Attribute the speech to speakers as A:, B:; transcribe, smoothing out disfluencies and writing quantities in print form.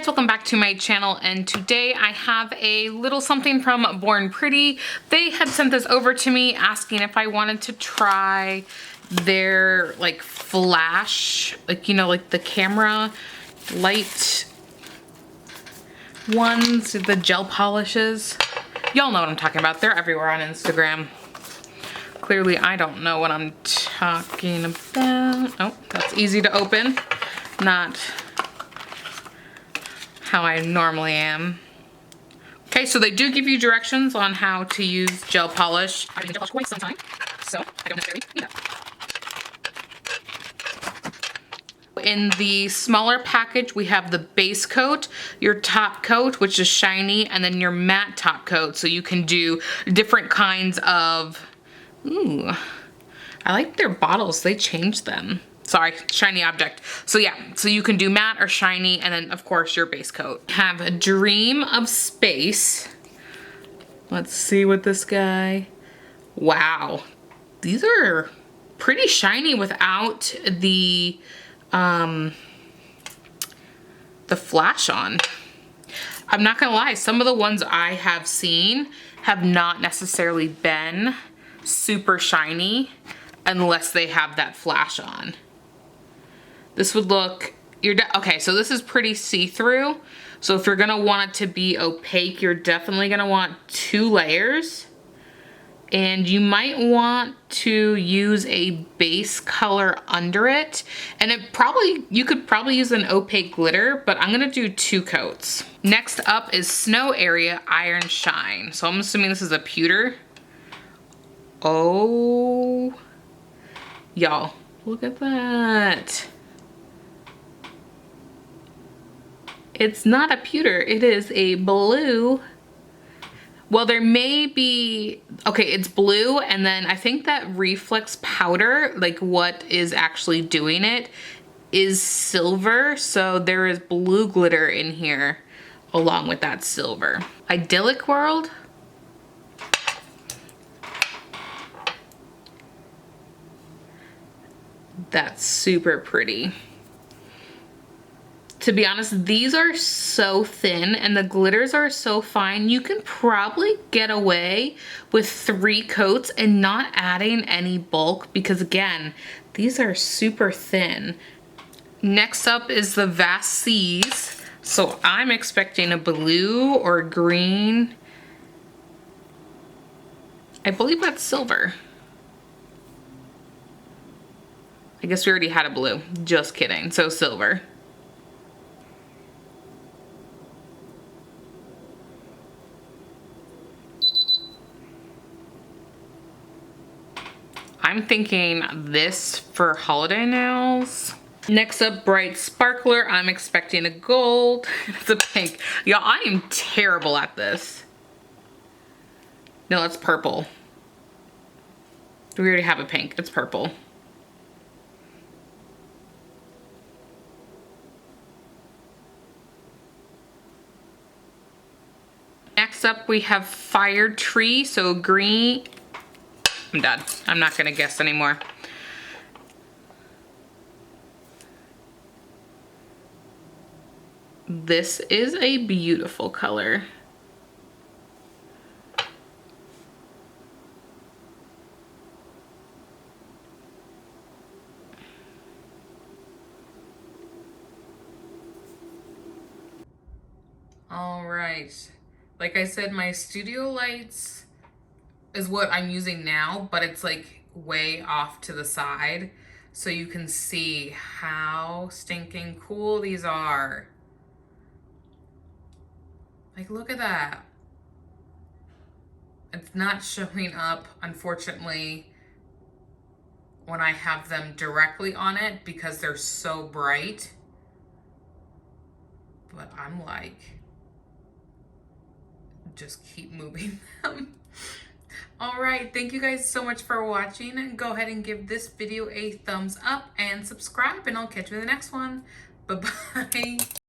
A: guys, welcome back to my channel, and today I have a little something from Born Pretty. They had sent this over to me asking if I wanted to try their like flash, like, you know, like the camera light ones, the gel polishes. Y'all know what I'm talking about. They're everywhere on Instagram. Clearly I don't know what I'm talking about. Oh, that's easy to open. Not how I normally am. Okay, so they do give you directions on how to use gel polish. I've been gel polish quite some time, so I don't necessarily need that. In the smaller package, we have the base coat, your top coat, which is shiny, and then your matte top coat, so you can do different kinds of, ooh, I like their bottles, they changed them. Sorry, shiny object. So yeah, so you can do matte or shiny, and then of course your base coat. Have a Dream of Space. Let's see what this guy, wow. These are pretty shiny without the flash on. I'm not gonna lie, some of the ones I have seen have not necessarily been super shiny unless they have that flash on. This would look, okay, so this is pretty see-through. So if you're gonna want it to be opaque, you're definitely gonna want 2 layers. And you might want to use a base color under it. And you could probably use an opaque glitter, but I'm gonna do 2 coats. Next up is Snow Area Iron Shine. So I'm assuming this is a pewter. Oh, y'all, look at that. It's not a pewter, it is a blue. Well, there may be, okay, it's blue, and then I think that reflex powder, like what is actually doing it, is silver. So there is blue glitter in here along with that silver. Idyllic World. That's super pretty. To be honest, these are so thin and the glitters are so fine. You can probably get away with 3 coats and not adding any bulk because again, these are super thin. Next up is the Vast Seas. So I'm expecting a blue or green. I believe that's silver. I guess we already had a blue, just kidding, so silver. I'm thinking this for holiday nails. Next up, Bright Sparkler. I'm expecting a gold. It's a pink. Y'all, I am terrible at this. No, it's purple. We already have a pink, it's purple. Next up, we have Fire Tree, so green. I'm done. I'm not gonna guess anymore. This is a beautiful color. All right. Like I said, my studio lights is what I'm using now, but it's like way off to the side. So you can see how stinking cool these are. Like, look at that. It's not showing up, unfortunately, when I have them directly on it because they're so bright. But I'm like, just keep moving them. All right, thank you guys so much for watching, and go ahead and give this video a thumbs up and subscribe, and I'll catch you in the next one. Bye-bye.